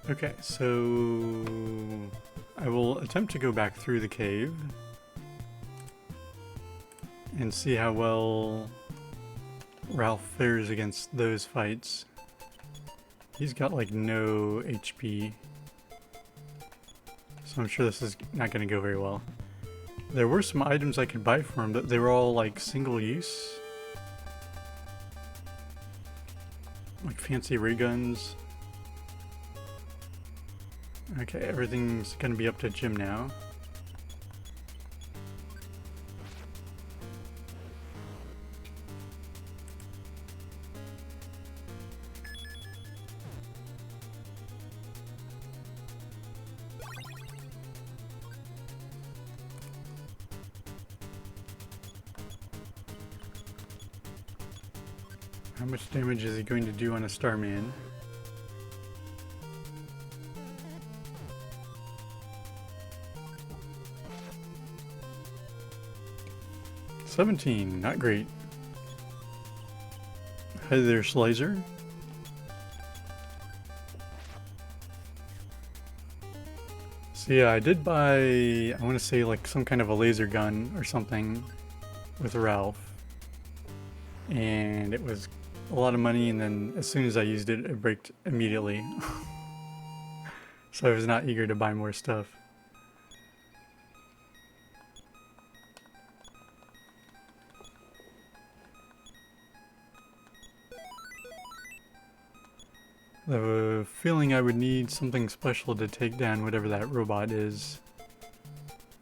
Okay, so I will attempt to go back through the cave and see how well Ralph fares against those fights. He's got like no HP, so I'm sure this is not going to go very well. There were some items I could buy for him, but they were all like single use. Like fancy ray guns. Okay, everything's going to be up to Jim now. How much damage is he going to do on a Starman? $17, not great. Hi there, Slicer. So yeah, I did buy, I want to say like some kind of a laser gun or something with Ralph. And it was a lot of money, and then as soon as I used it, it braked immediately. So I was not eager to buy more stuff. I have a feeling I would need something special to take down whatever that robot is.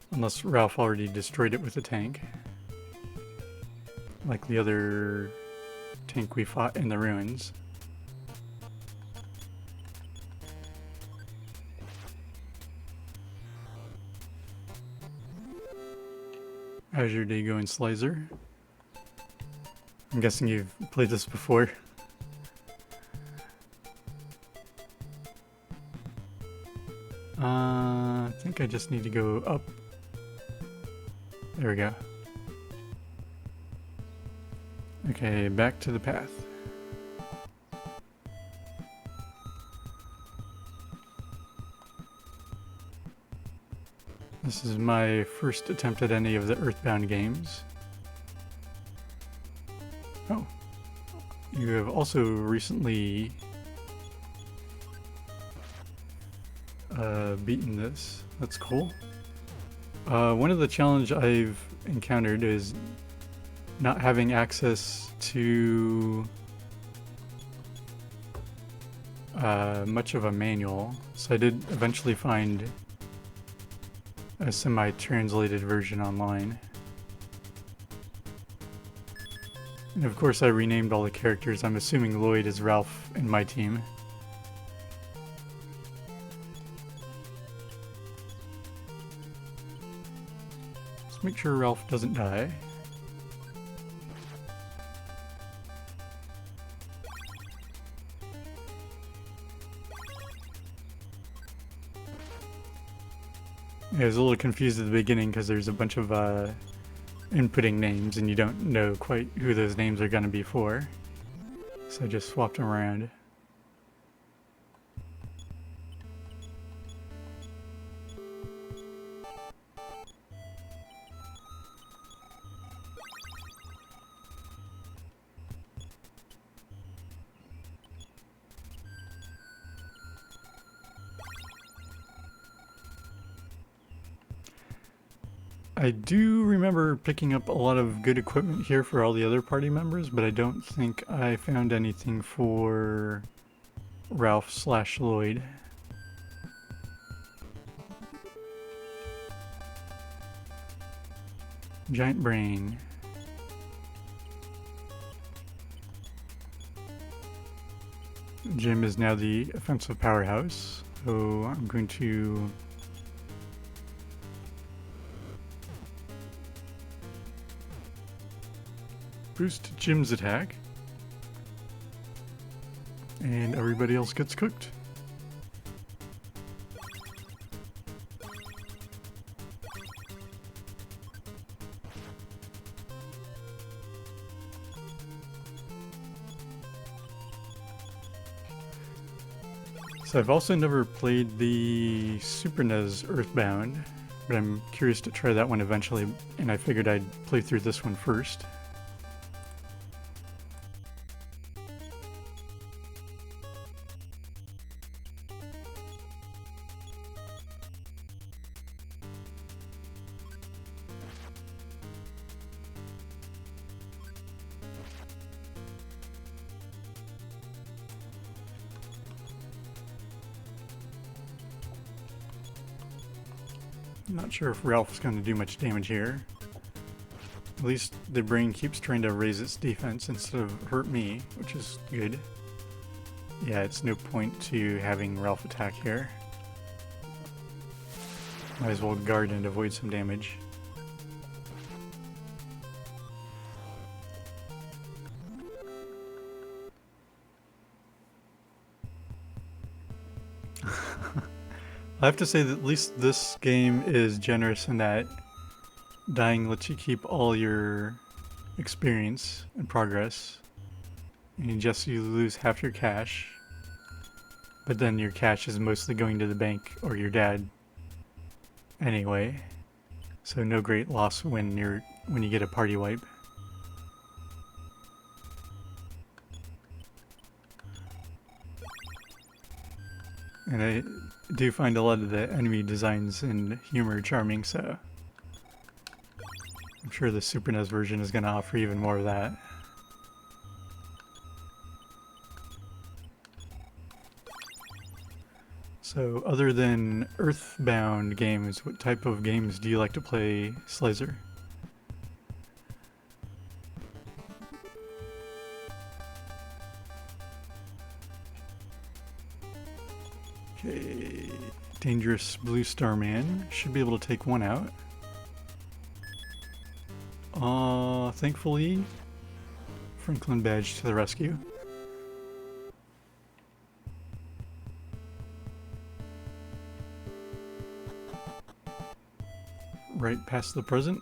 Unless Ralph already destroyed it with a tank. Like the other tank we fought in the ruins. How's your day going, Slicer? I'm guessing you've played this before. I think I just need to go up. There we go. Okay, back to the path. This is my first attempt at any of the Earthbound games. Oh, you have also recently beaten this. That's cool. One of the challenges I've encountered is not having access to much of a manual. So I did eventually find a semi-translated version online. And of course I renamed all the characters. I'm assuming Lloyd is Ralph in my team. Let's make sure Ralph doesn't die. I was a little confused at the beginning because there's a bunch of inputting names and you don't know quite who those names are going to be for. So I just swapped them around. I do remember picking up a lot of good equipment here for all the other party members, but I don't think I found anything for Ralph/Lloyd. Giant brain. Jim is now the offensive powerhouse, so I'm going to boost Jim's attack, and everybody else gets cooked. So I've also never played the Super NES Earthbound, but I'm curious to try that one eventually, and I figured I'd play through this one first. I'm not sure if Ralph's going to do much damage here. At least the brain keeps trying to raise its defense instead of hurt me, which is good. Yeah, it's no point to having Ralph attack here. Might as well guard and avoid some damage. I have to say that at least this game is generous in that dying lets you keep all your experience and progress, and you lose half your cash, but then your cash is mostly going to the bank or your dad anyway, so no great loss when you get a party wipe. And I do find a lot of the enemy designs and humor charming, so I'm sure the Super NES version is going to offer even more of that. So other than Earthbound games, what type of games do you like to play, Slizer? Okay, Dangerous Blue Star Man. Should be able to take one out. Thankfully, Franklin Badge to the rescue. Right past the present.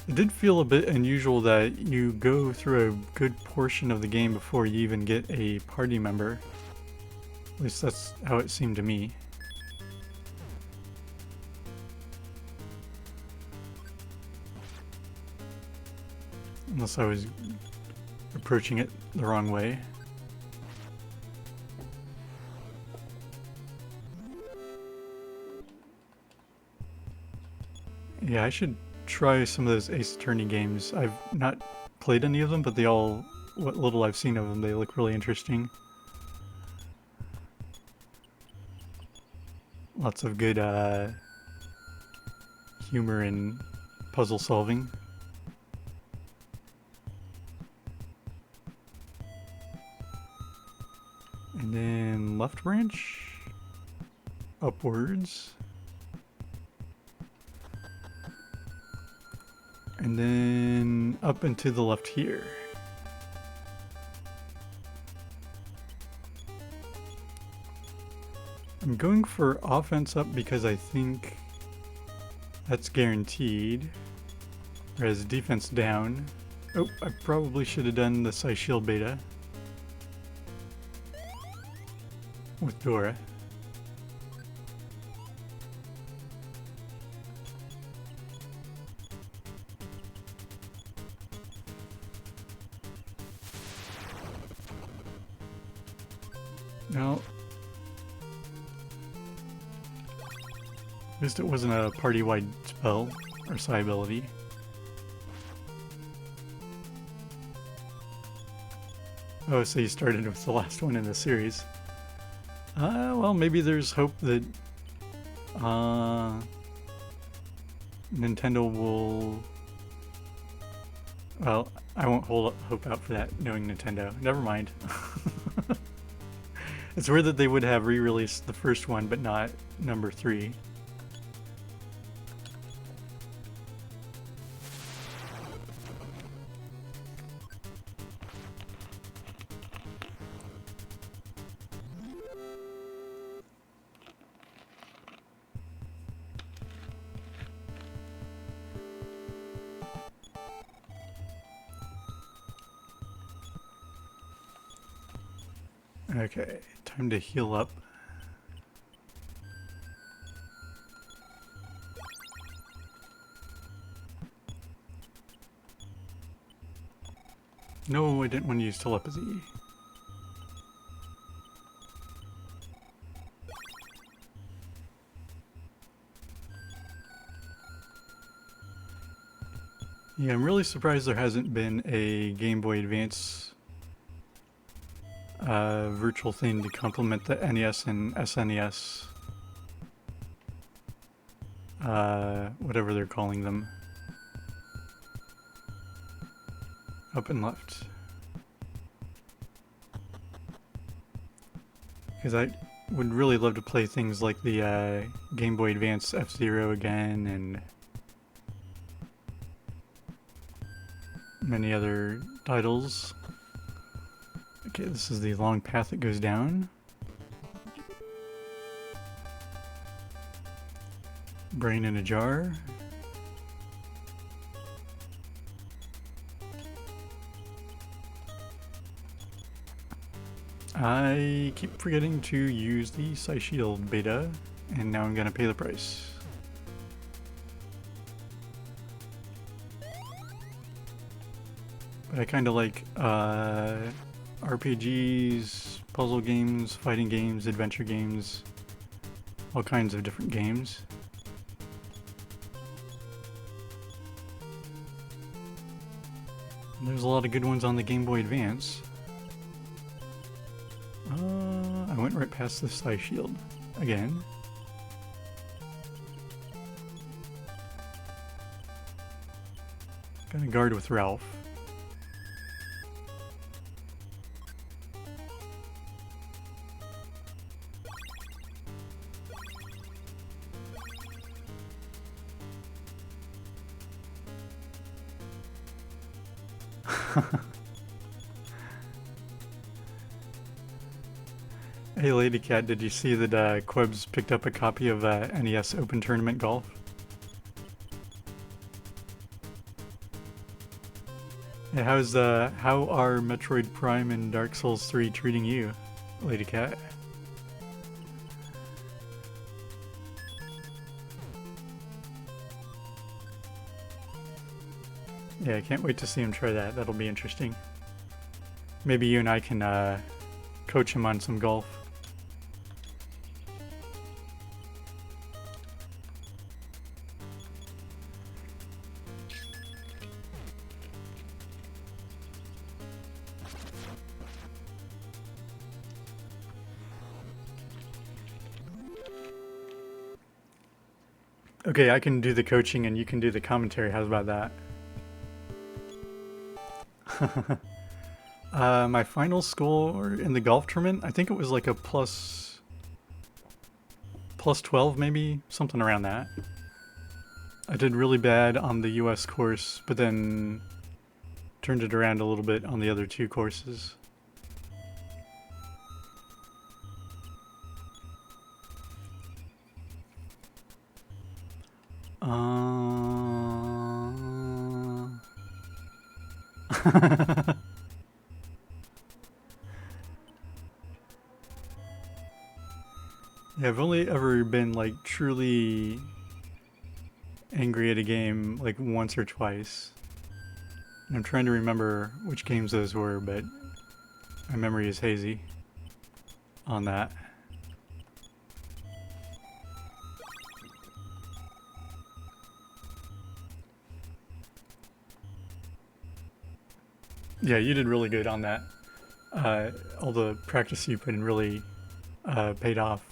It did feel a bit unusual that you go through a good portion of the game before you even get a party member. At least that's how it seemed to me. Unless I was approaching it the wrong way. Yeah, I should try some of those Ace Attorney games. I've not played any of them, but what little I've seen of them, they look really interesting. Lots of good humor and puzzle solving. And then left branch, upwards. And then up and to the left here. I'm going for offense up because I think that's guaranteed. Whereas defense down. Oh, I probably should have done the Psy Shield beta with Dora. No. At least it wasn't a party-wide spell or psi ability. Oh, so you started with the last one in the series. Well, maybe there's hope that Nintendo will... Well, I won't hold hope out for that, knowing Nintendo. Never mind. It's weird that they would have re-released the first one, but not number 3. Okay, time to heal up. No, I didn't want to use telepathy. Yeah, I'm really surprised there hasn't been a Game Boy Advance virtual thing to complement the NES and SNES. Whatever they're calling them. Up and left. Because I would really love to play things like the Game Boy Advance F-Zero again and many other titles. Okay, this is the long path that goes down. Brain in a jar. I keep forgetting to use the Psy-Shield beta, and now I'm gonna pay the price. But I kinda like RPGs, puzzle games, fighting games, adventure games, all kinds of different games. And there's a lot of good ones on the Game Boy Advance. I went right past the Psy-Shield again. Gonna guard with Ralph. Hey Lady Cat, did you see that Quebs picked up a copy of NES Open Tournament Golf? Yeah, how are Metroid Prime and Dark Souls 3 treating you, Lady Cat? Yeah, I can't wait to see him try that. That'll be interesting. Maybe you and I can coach him on some golf. Okay, I can do the coaching and you can do the commentary. How's about that? My final score in the golf tournament, I think it was like a plus 12 maybe, something around that. I did really bad on the US course, but then turned it around a little bit on the other two courses. Yeah, I've only ever been like truly angry at a game like once or twice. And I'm trying to remember which games those were, but my memory is hazy on that. Yeah, you did really good on that. All the practice you put in really paid off.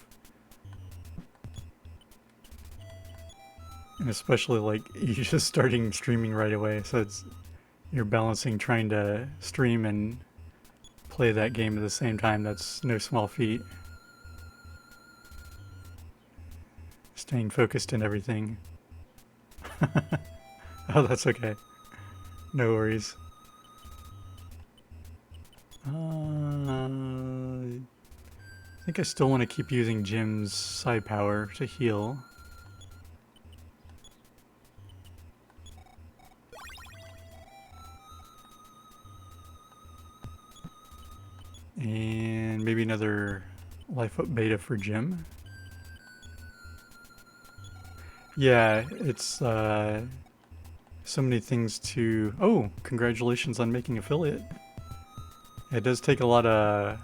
And especially like you just starting streaming right away, so you're balancing trying to stream and play that game at the same time. That's no small feat. Staying focused and everything. Oh, that's okay. No worries. I think I still want to keep using Jim's Psi Power to heal. And maybe another life up beta for Jim. Yeah, it's so many things to... Oh, congratulations on making affiliate. It does take a lot of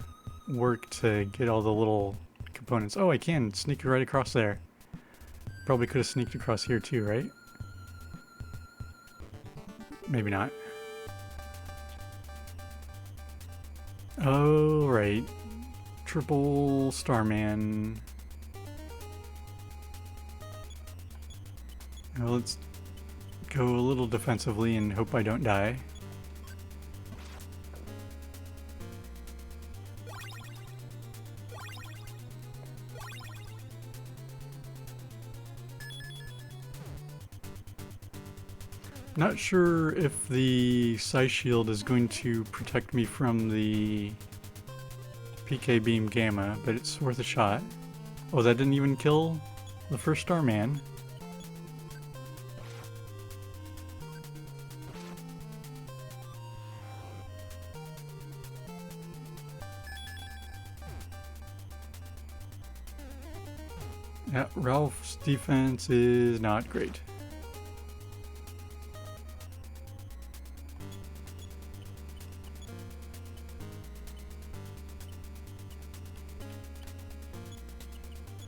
work to get all the little components. Oh, I can sneak right across there. Probably could have sneaked across here too, right? Maybe not. Oh, right. Triple Starman. Well, let's go a little defensively and hope I don't die. Not sure if the Psy Shield is going to protect me from the PK Beam Gamma, but it's worth a shot. Oh, that didn't even kill the first Starman. Yeah, Ralph's defense is not great.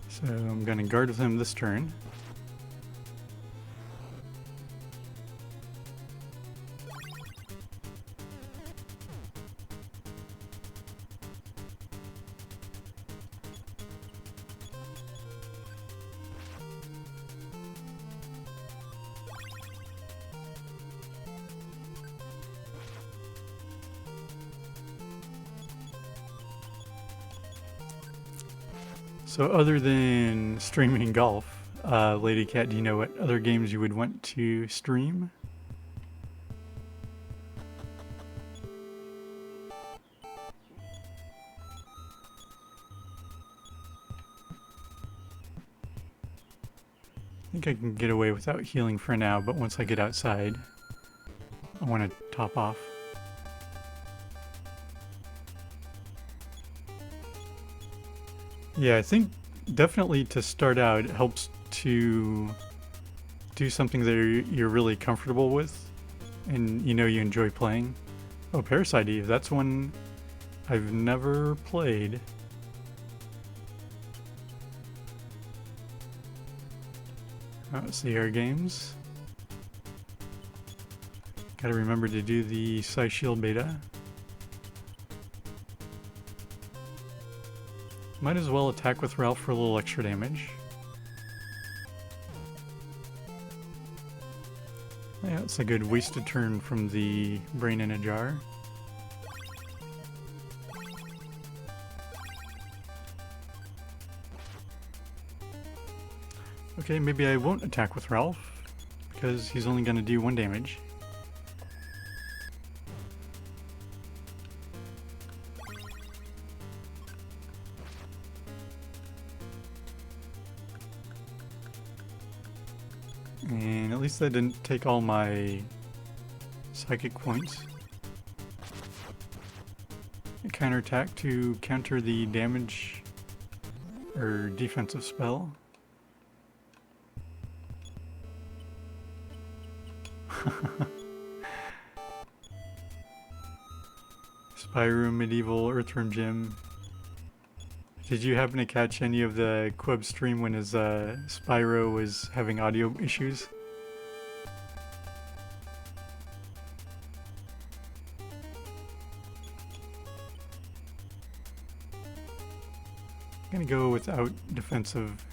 So I'm going to guard with him this turn. So other than streaming golf, Lady Cat, do you know what other games you would want to stream? I think I can get away without healing for now, but once I get outside, I want to top off. Yeah, I think definitely to start out, it helps to do something that you're really comfortable with and you know you enjoy playing. Oh, Parasite Eve, that's one I've never played. Let's see our games. Gotta remember to do the Psy Shield beta. Might as well attack with Ralph for a little extra damage. Yeah, it's a good wasted turn from the brain in a jar. Okay, maybe I won't attack with Ralph, because he's only going to do 1 damage. And at least I didn't take all my psychic points. A counterattack to counter the damage or defensive spell. Spyro, Medieval, Earthworm Jim. Did you happen to catch any of the Queb stream when his Spyro was having audio issues? I'm gonna go without defensive.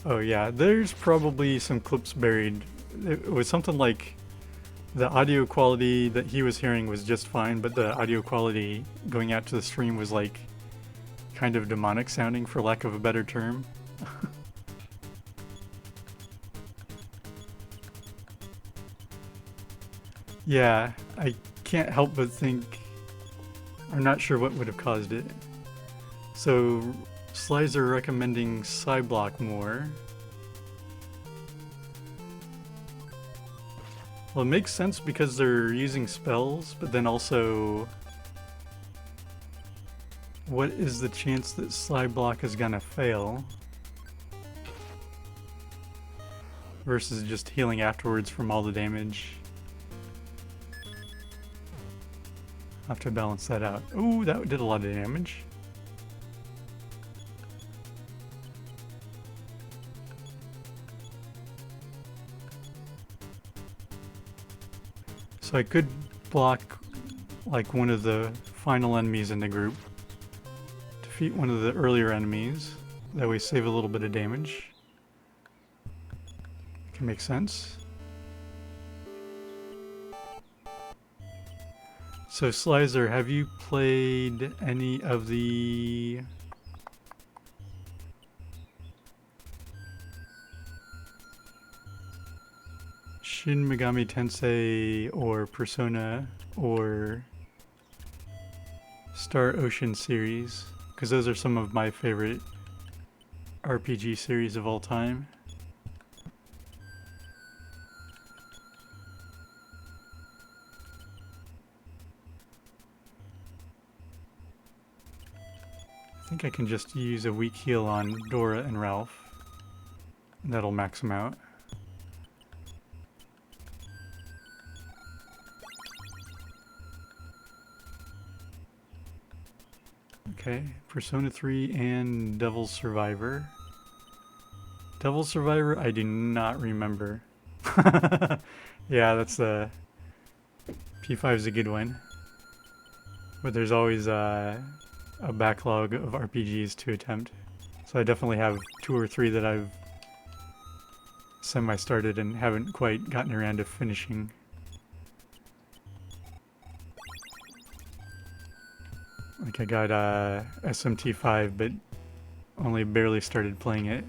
Oh yeah, there's probably some clips buried. It was something like the audio quality that he was hearing was just fine, but the audio quality going out to the stream was like kind of demonic sounding, for lack of a better term. Yeah, I can't help but think, I'm not sure what would have caused it. So, Slides are recommending Psyblock more. Well, it makes sense because they're using spells, but then also... what is the chance that slide block is gonna fail versus just healing afterwards from all the damage. I'll have to balance that out. Ooh, that did a lot of damage. So I could block like one of the final enemies in the group. Defeat one of the earlier enemies. That way save a little bit of damage. Can make sense. So Slizer, have you played any of the Shin Megami Tensei or Persona or Star Ocean series? Because those are some of my favorite RPG series of all time. I think I can just use a weak heal on Dora and Ralph. That'll max them out. Okay, Persona 3 and Devil's Survivor. Devil's Survivor, I do not remember. Yeah, that's the P5's a good one. But there's always a backlog of RPGs to attempt. So I definitely have 2 or 3 that I've semi-started and haven't quite gotten around to finishing. Like I got SMT5, but only barely started playing it.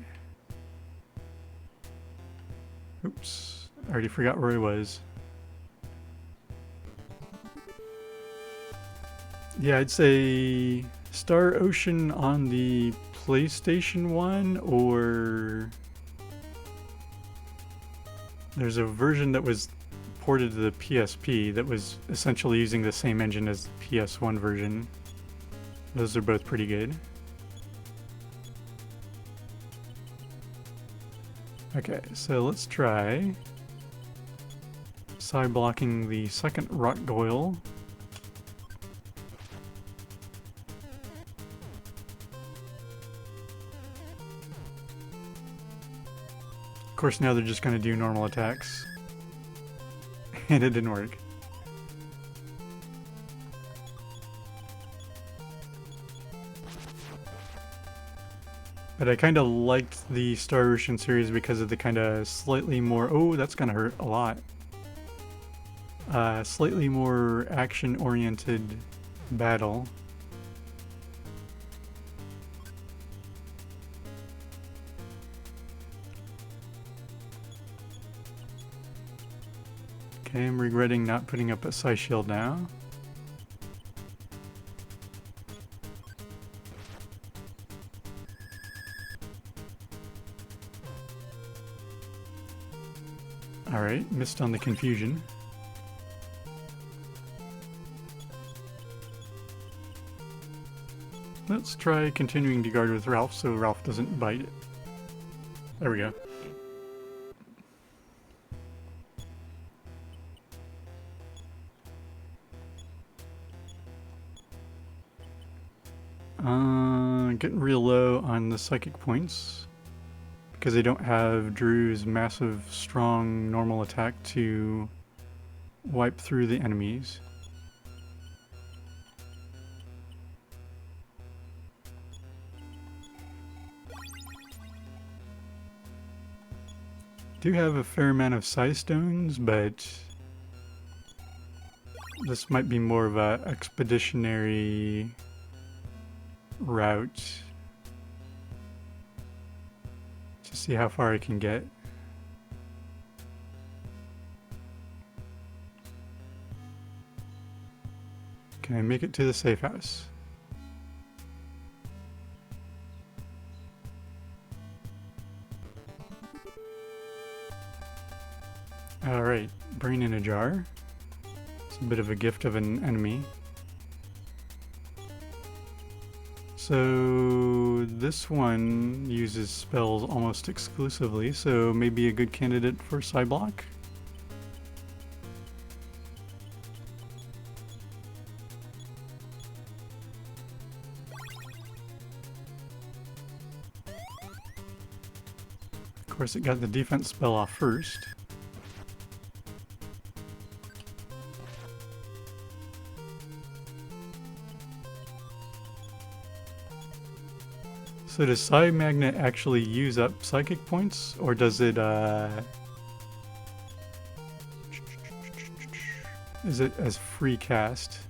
Oops, I already forgot where I was. Yeah, I'd say Star Ocean on the PlayStation 1, or there's a version that was ported to the PSP that was essentially using the same engine as the PS1 version. Those are both pretty good. Okay, so let's try side blocking the second rock goyle. Of course, now they're just going to do normal attacks. And it didn't work. But I kind of liked the Star Ocean series because of the kind of slightly more... Oh, that's going to hurt a lot. Slightly more action-oriented battle. Okay, I'm regretting not putting up a Psy Shield now. Alright, missed on the confusion. Let's try continuing to guard with Ralph so Ralph doesn't bite it. There we go. Getting real low on the psychic points because they don't have Drew's massive, strong, normal attack to wipe through the enemies. Do have a fair amount of Psy Stones, but this might be more of a expeditionary route to see how far I can get. Can I make it to the safe house? Alright, brain in a jar. It's a bit of a gift of an enemy. So this one uses spells almost exclusively, so maybe a good candidate for Psyblock. Of course, it got the defense spell off first. So does Psy Magnet actually use up psychic points, or does it, is it as free cast?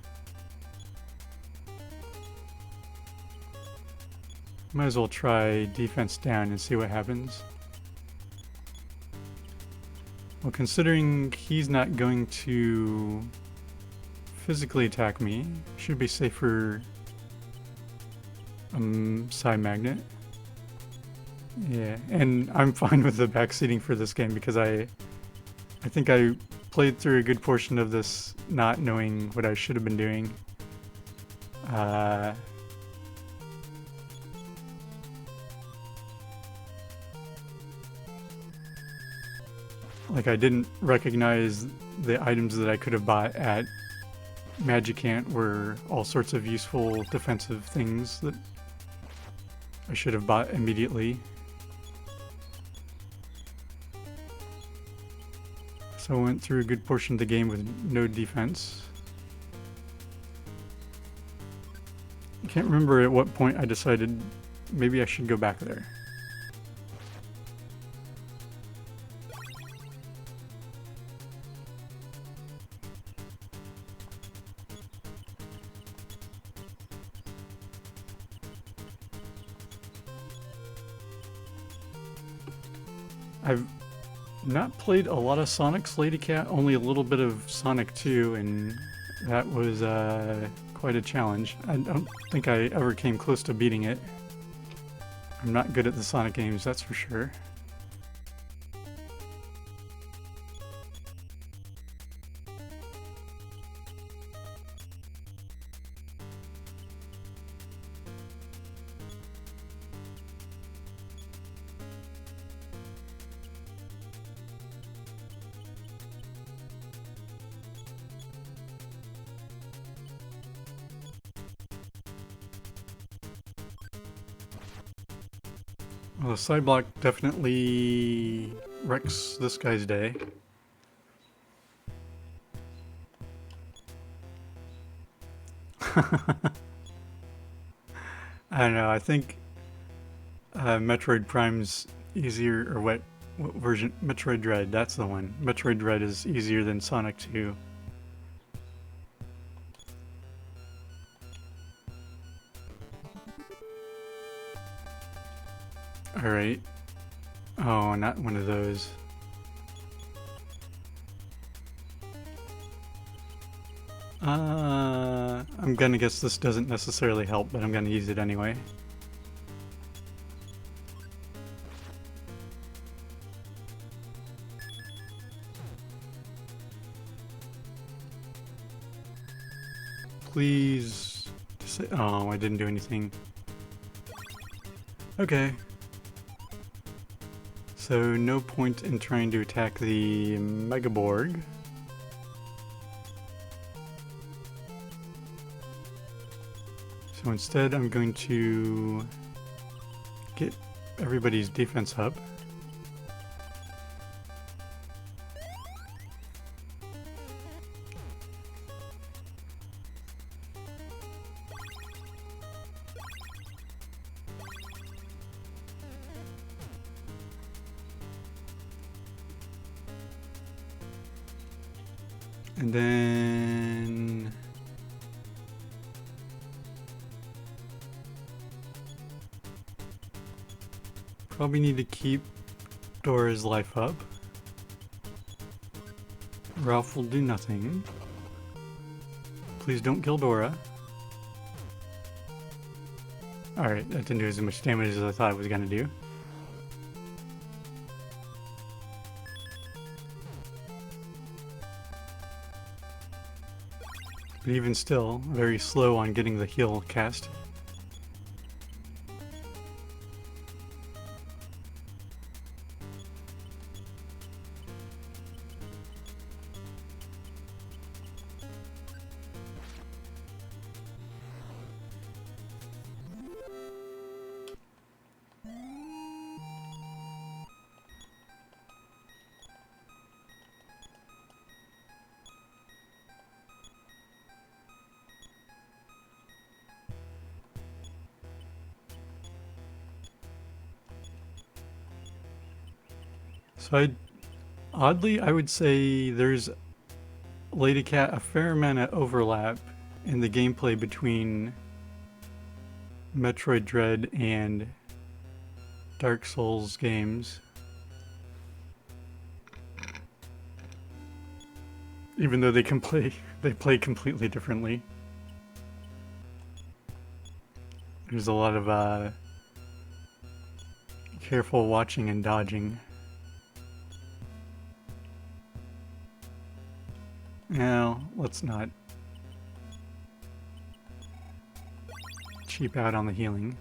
Might as well try defense down and see what happens. Well, considering he's not going to physically attack me, should be safer Psy Magnet. Yeah, and I'm fine with the backseating for this game because I think I played through a good portion of this not knowing what I should have been doing. Like, I didn't recognize the items that I could have bought at Magicant were all sorts of useful defensive things that I should have bought immediately. So I went through a good portion of the game with no defense. I can't remember at what point I decided maybe I should go back there. I've not played a lot of Sonic's Lady Cat, only a little bit of Sonic 2, and that was quite a challenge. I don't think I ever came close to beating it. I'm not good at the Sonic games, that's for sure. Well, the Psyblock definitely wrecks this guy's day. I don't know, I think Metroid Prime's easier, or what version? Metroid Dread, that's the one. Metroid Dread is easier than Sonic 2. Alright. Oh, not one of those. I'm gonna guess this doesn't necessarily help, but I'm gonna use it anyway. Please say, oh, I didn't do anything. Okay. So no point in trying to attack the Megaborg. So instead I'm going to get everybody's defense up. And then probably need to keep Dora's life up. Ralph will do nothing. Please don't kill Dora. Alright, that didn't do as much damage as I thought it was gonna do. But even still, very slow on getting the heal cast. So oddly, I would say there's Lady Cat a fair amount of overlap in the gameplay between Metroid Dread and Dark Souls games. Even though they play completely differently. There's a lot of careful watching and dodging. Now, let's not cheap out on the healing.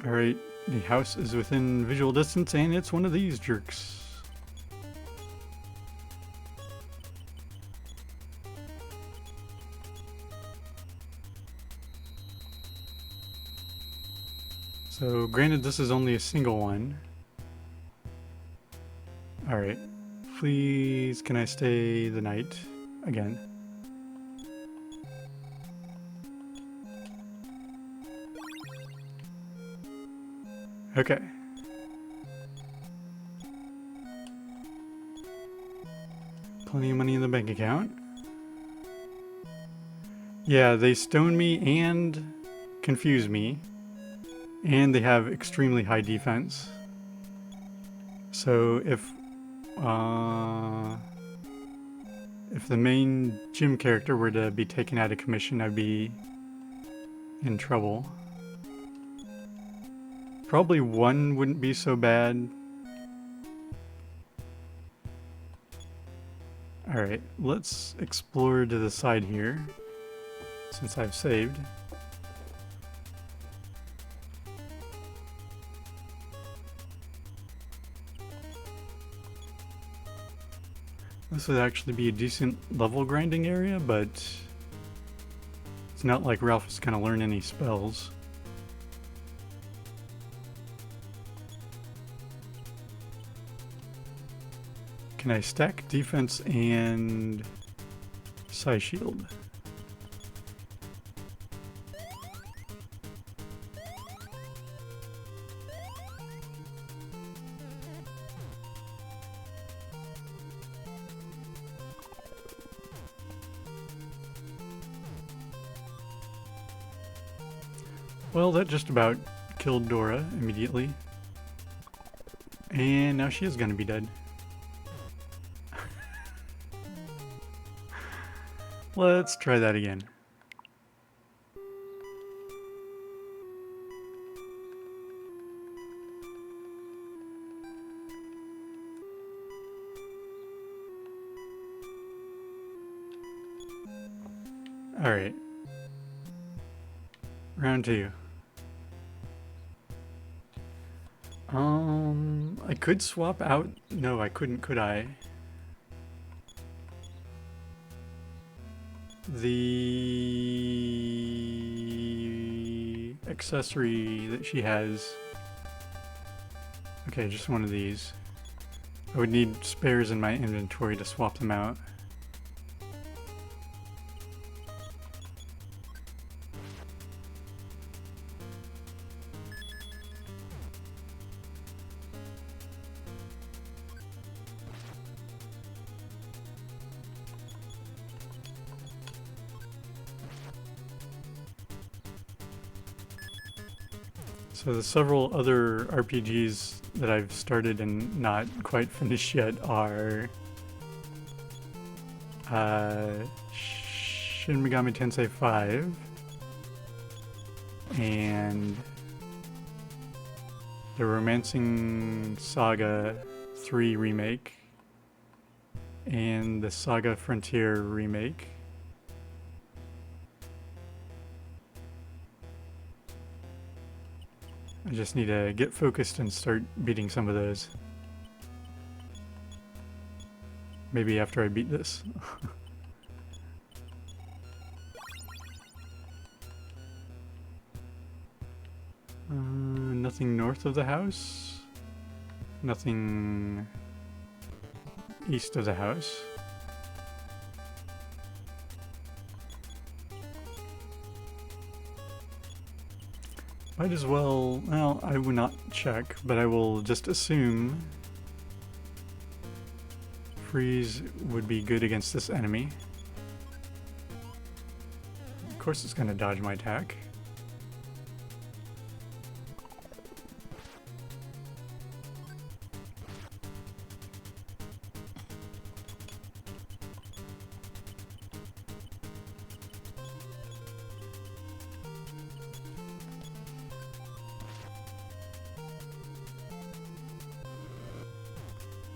Alright, the house is within visual distance and it's one of these jerks. So, granted this is only a single one. Alright. Please, can I stay the night again? Okay. Plenty of money in the bank account. Yeah, they stone me and confuse me. And they have extremely high defense. So if the main gym character were to be taken out of commission, I'd be in trouble. Probably one wouldn't be so bad. Alright, let's explore to the side here, since I've saved. This would actually be a decent level grinding area, but it's not like Ralph is gonna learn any spells. Can I stack defense and Psi Shield? Well, that just about killed Dora immediately. And now she is gonna be dead. Let's try that again. Alright. Round 2. I could swap out. No, I couldn't, could I? The accessory that she has. Okay, just one of these. I would need spares in my inventory to swap them out. So the several other RPGs that I've started and not quite finished yet are Shin Megami Tensei 5 and the Romancing Saga 3 remake and the Saga Frontier remake. I just need to get focused and start beating some of those. Maybe after I beat this. Nothing north of the house. Nothing east of the house. Might as well, well, I will not check, but I will just assume freeze would be good against this enemy. Of course it's going to dodge my attack.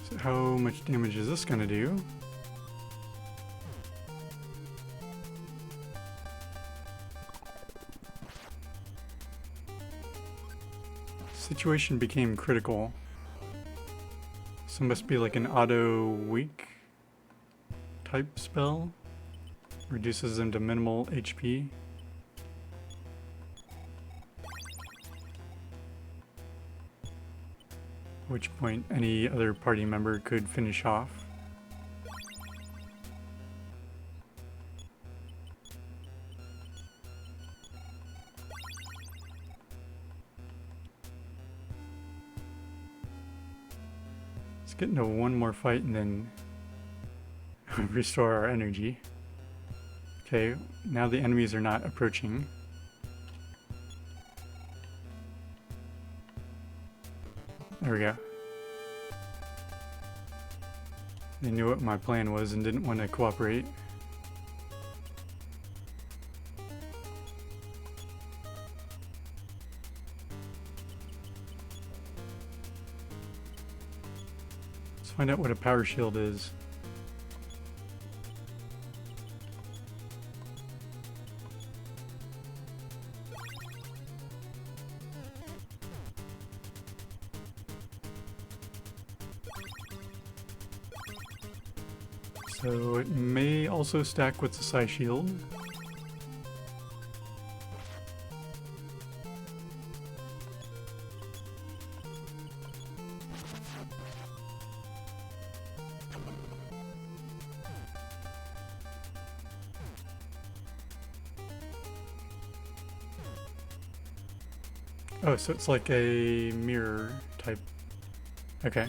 So how much damage is this going to do? Situation became critical. So it must be like an auto weak type spell. Reduces them to minimal HP. At which point any other party member could finish off. Let's get into one more fight and then restore our energy. Okay, now the enemies are not approaching. There we go. They knew what my plan was and didn't want to cooperate. Let's find out what a power shield is. So it may also stack with the Psi Shield. Oh, so it's like a mirror type. Okay.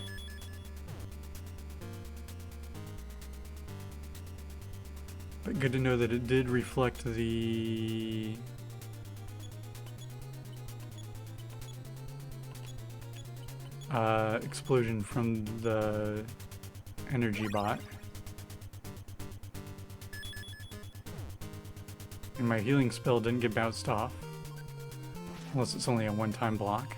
But good to know that it did reflect the explosion from the energy bot. And my healing spell didn't get bounced off. Unless it's only a one-time block.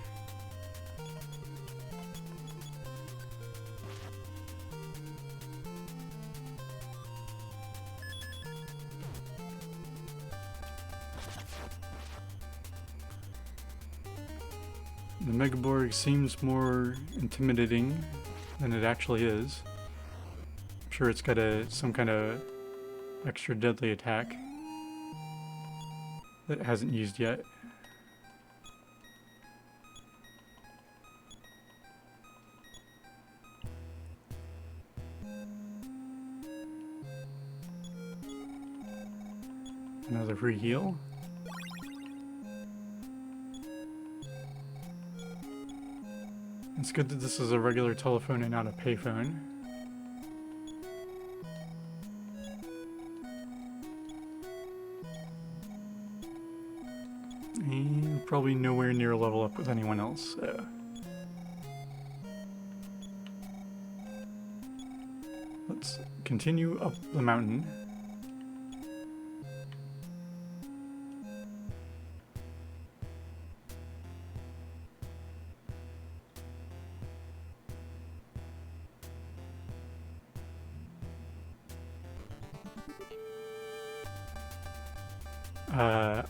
The Megaborg seems more intimidating than it actually is. I'm sure it's got some kind of extra deadly attack that it hasn't used yet. Another free heal. It's good that this is a regular telephone and not a payphone. And probably nowhere near level up with anyone else, so. Let's continue up the mountain.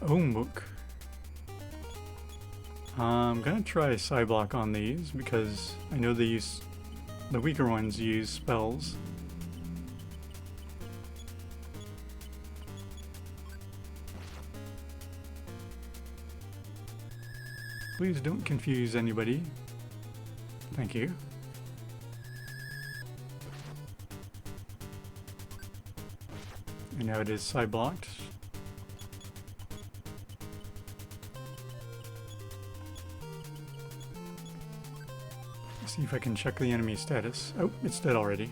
Omuk. I'm gonna try Psyblock on these because I know the weaker ones use spells. Please don't confuse anybody. Thank you. And now it is side blocked. See if I can check the enemy status. Oh, it's dead already.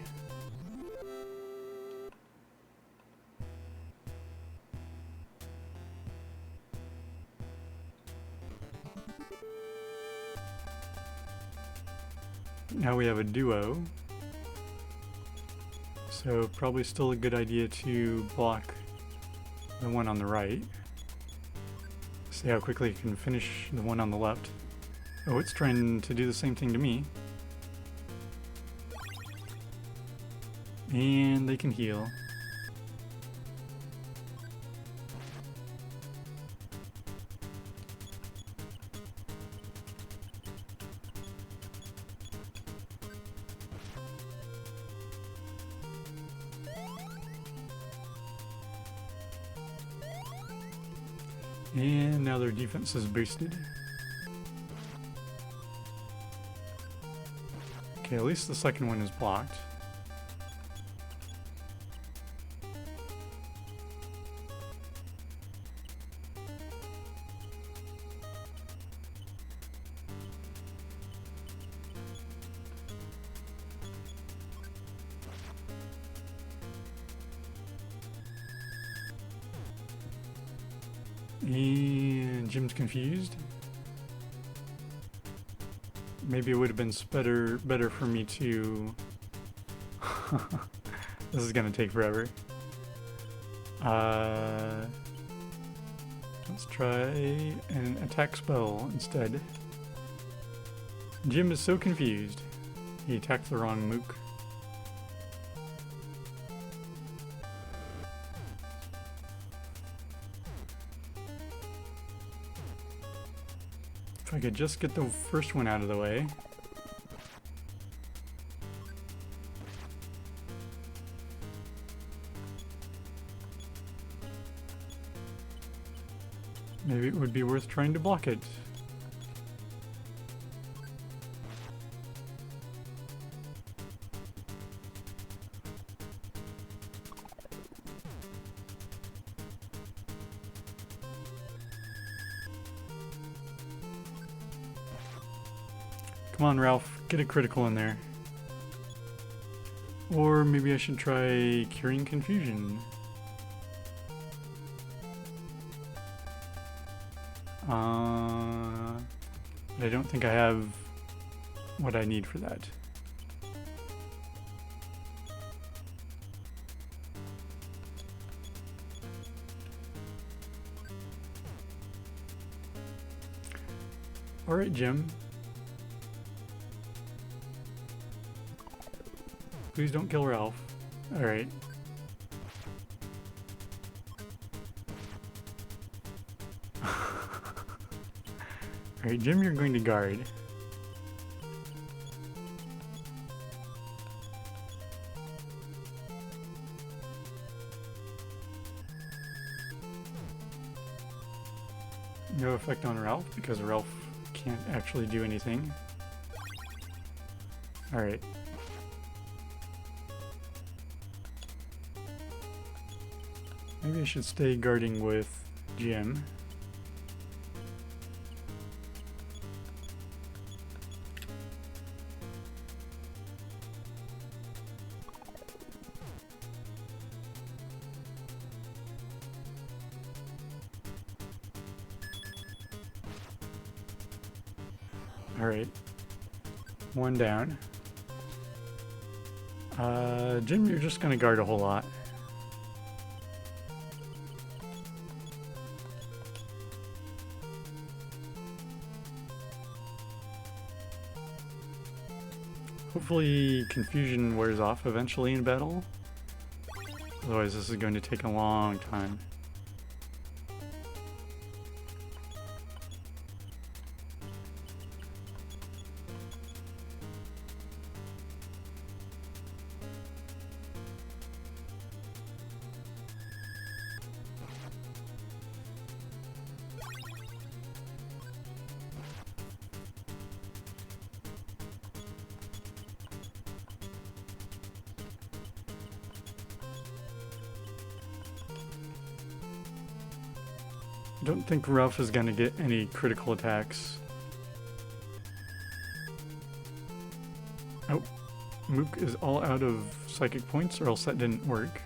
Now we have a duo. So probably still a good idea to block the one on the right. See how quickly it can finish the one on the left. Oh, it's trying to do the same thing to me. And they can heal. And now their defense is boosted. Okay, at least the second one is blocked. And Jim's confused. Maybe it would have been better for me to... This is gonna take forever. Let's try an attack spell instead. Jim is so confused. He attacked the wrong mook. If I could just get the first one out of the way. Maybe it would be worth trying to block it. Come on, Ralph, get a critical in there. Or maybe I should try Curing Confusion. But I don't think I have what I need for that. Alright, Jim. Please don't kill Ralph. Alright. Alright, Jim, you're going to guard. No effect on Ralph, because Ralph can't actually do anything. Alright. Maybe I should stay guarding with Jim. Alright. One down. Jim, you're just gonna guard a whole lot. Hopefully confusion wears off eventually in battle. Otherwise this is going to take a long time. I don't think Ralph is gonna get any critical attacks. Oh, Mook is all out of psychic points, or else that didn't work.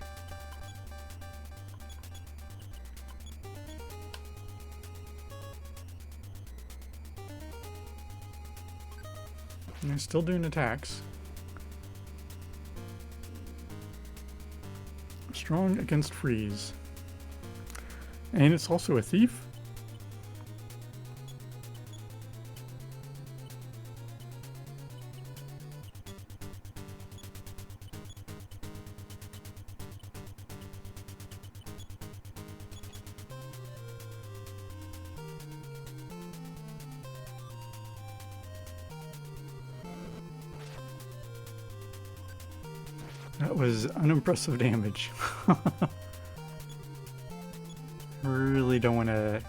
And they're still doing attacks. Strong against freeze. And it's also a thief. That was unimpressive damage. Really don't want to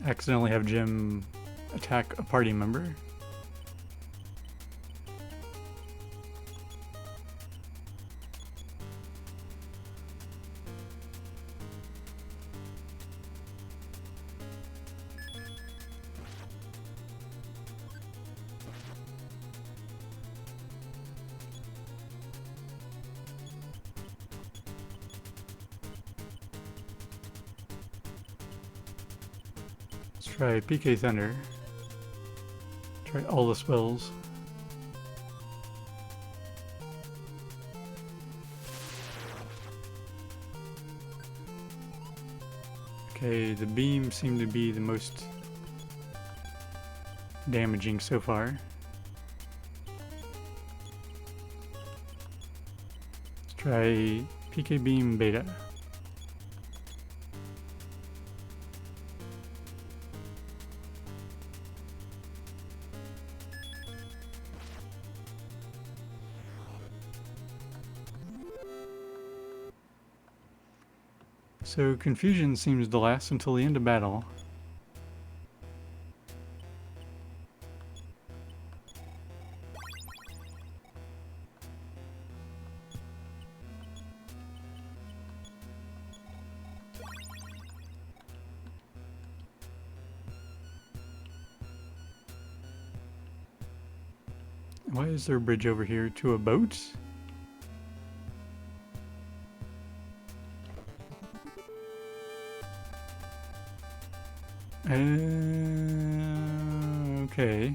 accidentally have Jim attack a party member. Try PK Thunder. Try all the spells. Okay, the beam seemed to be the most damaging so far. Let's try PK Beam Beta. So confusion seems to last until the end of battle. Why is there a bridge over here to a boat? Okay.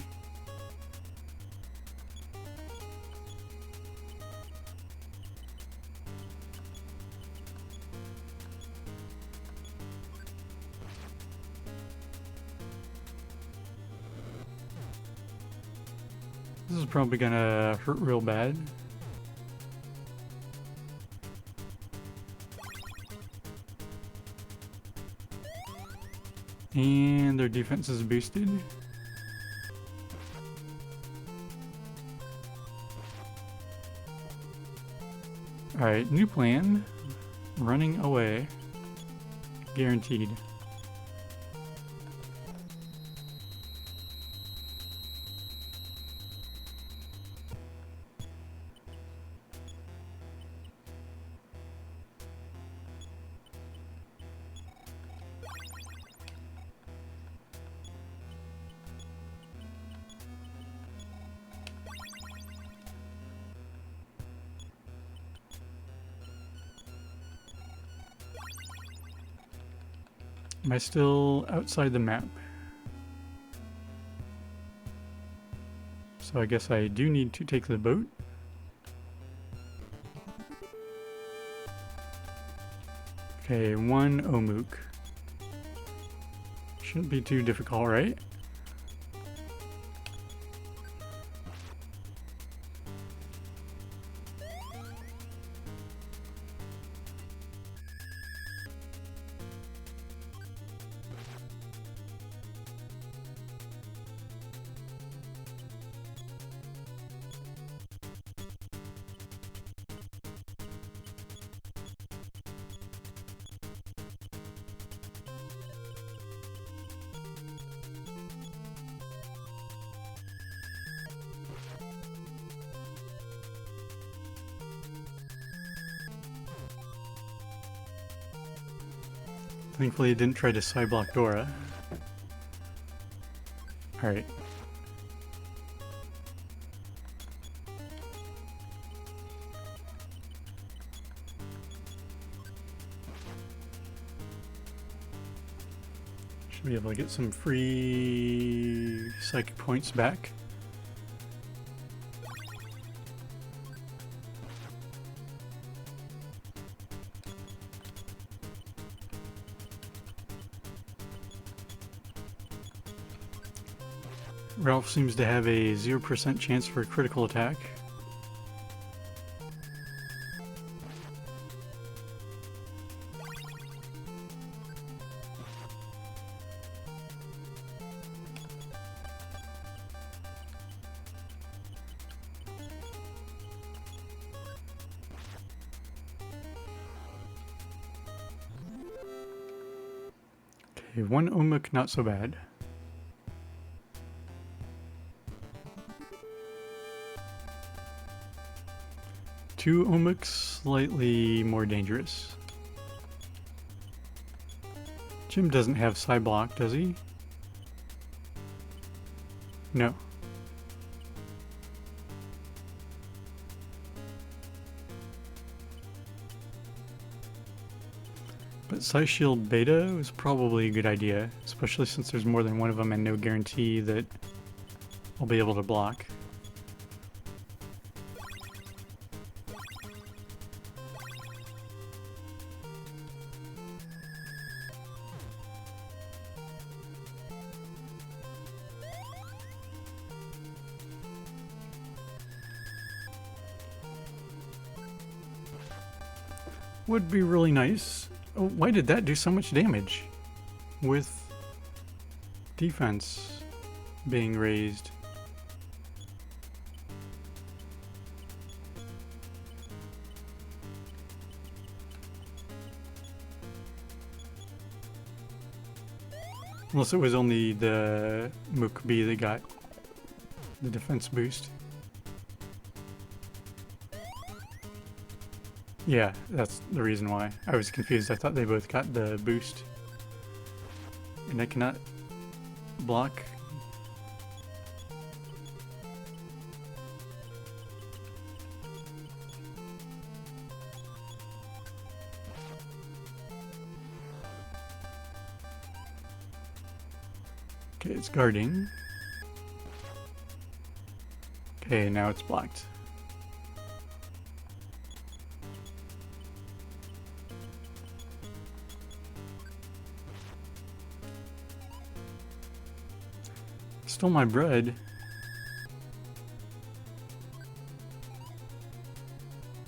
This is probably gonna hurt real bad. And their defense is boosted. Alright, new plan. Running away. Guaranteed. Am I still outside the map? So I guess I do need to take the boat. Okay, one Omuk. Shouldn't be too difficult, right? Thankfully it didn't try to side block Dora. Alright. Should be able to get some free psychic points back. Ralph seems to have a 0% chance for a critical attack. Okay, 1 Omuk, not so bad. Two Omics, slightly more dangerous. Jim doesn't have side block, does he? No. But Side Shield Beta is probably a good idea, especially since there's more than one of them and no guarantee that I'll be able to block. Would be really nice. Oh, why did that do so much damage? With defense being raised. Unless it was only the Mook B that got the defense boost. Yeah, that's the reason why. I was confused. I thought they both got the boost. And I cannot block. Okay, it's guarding. Okay, now it's blocked. Stole my bread.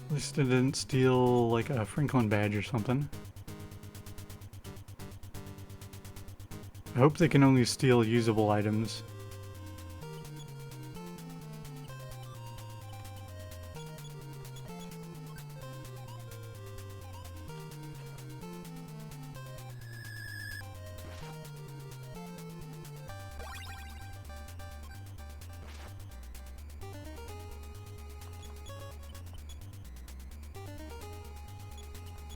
At least I didn't steal like a Franklin badge or something. I hope they can only steal usable items.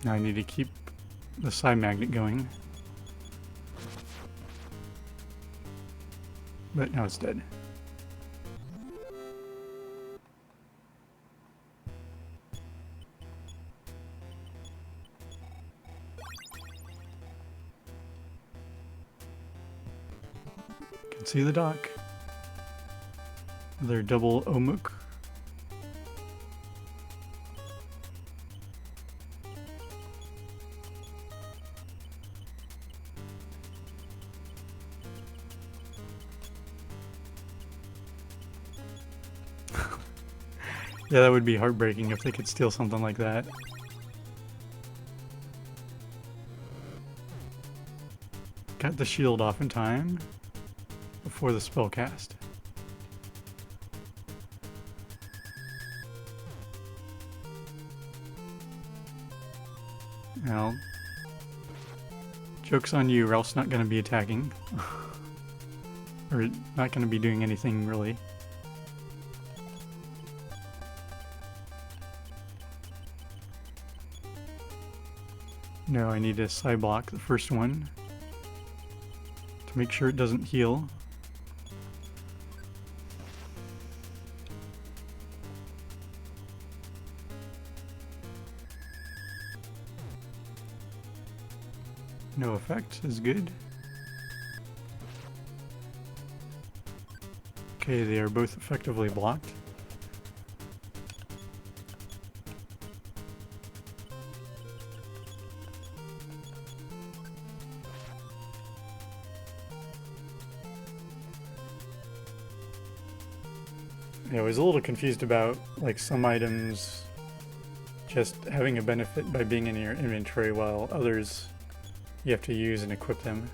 Now I need to keep the side magnet going. But now it's dead. Can see the dock. Another double Omuk. Yeah, that would be heartbreaking if they could steal something like that. Got the shield off in time before the spell cast. Well, joke's on you, Ralph's not going to be attacking. Or not going to be doing anything really. No, I need to side block the first one to make sure it doesn't heal. No effect is good. Okay, they are both effectively blocked. Yeah, I was a little confused about like some items just having a benefit by being in your inventory while others you have to use and equip them.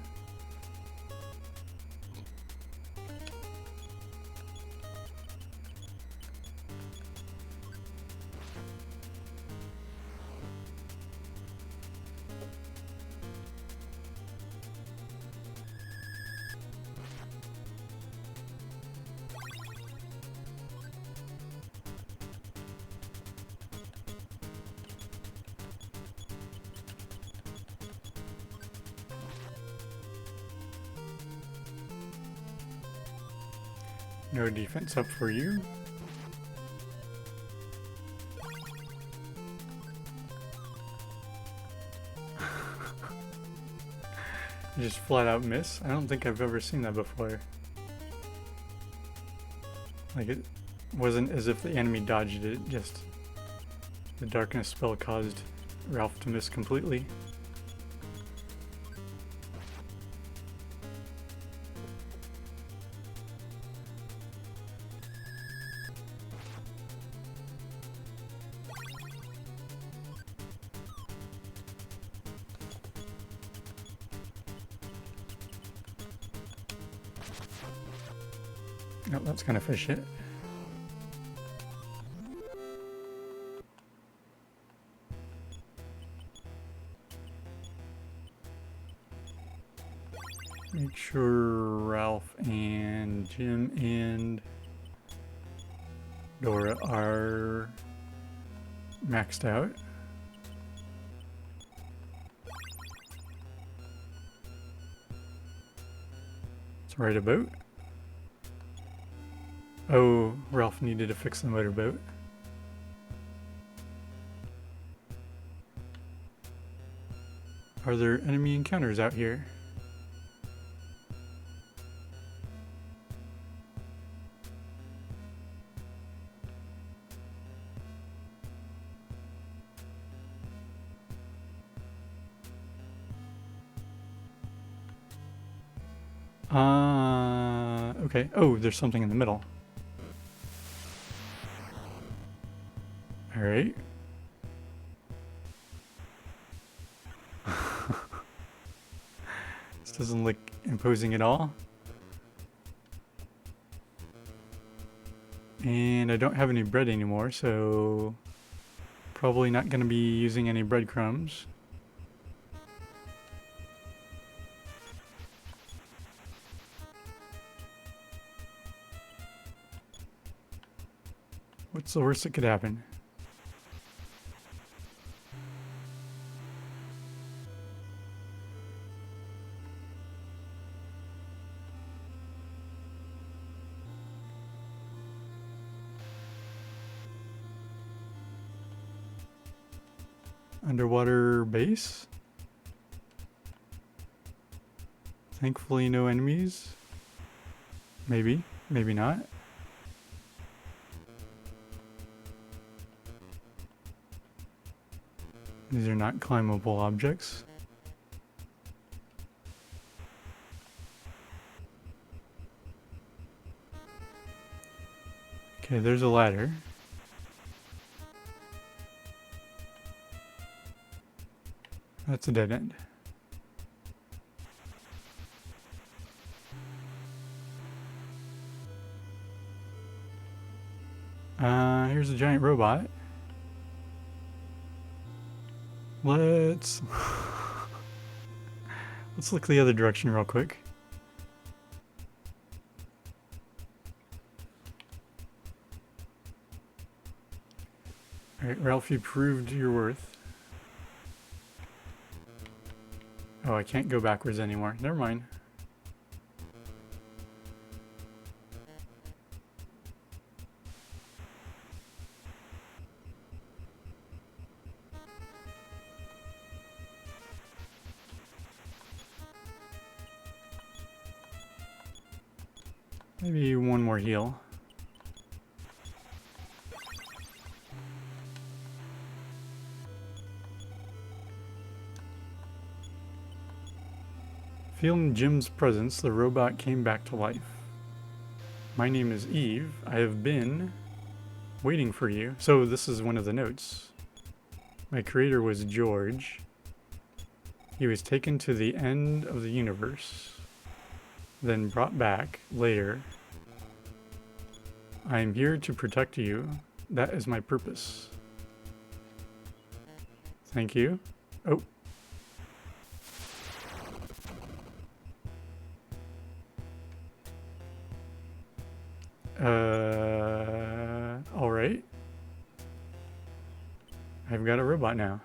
No defense up for you. You just flat out miss? I don't think I've ever seen that before. Like it wasn't as if the enemy dodged it, just the darkness spell caused Ralph to miss completely. Oh, that's gonna fish it. Make sure Ralph and Jim and Dora are maxed out. It's right about. Oh, Ralph needed to fix the motorboat. Are there enemy encounters out here? Okay. Oh, there's something in the middle. Alright. This doesn't look imposing at all. And I don't have any bread anymore, so probably not going to be using any breadcrumbs. What's the worst that could happen? Underwater base? Thankfully no enemies. Maybe, maybe not. These are not climbable objects. Okay, there's a ladder. That's a dead end. Here's a giant robot. Let's look the other direction real quick. Alright, Ralph, you proved your worth. Oh, I can't go backwards anymore. Never mind. Maybe one more heal. Feeling Jim's presence, the robot came back to life. My name is Eve. I have been waiting for you. So this is one of the notes. My creator was George. He was taken to the end of the universe, then brought back later. I am here to protect you. That is my purpose. Thank you. Oh. Alright. I've got a robot now.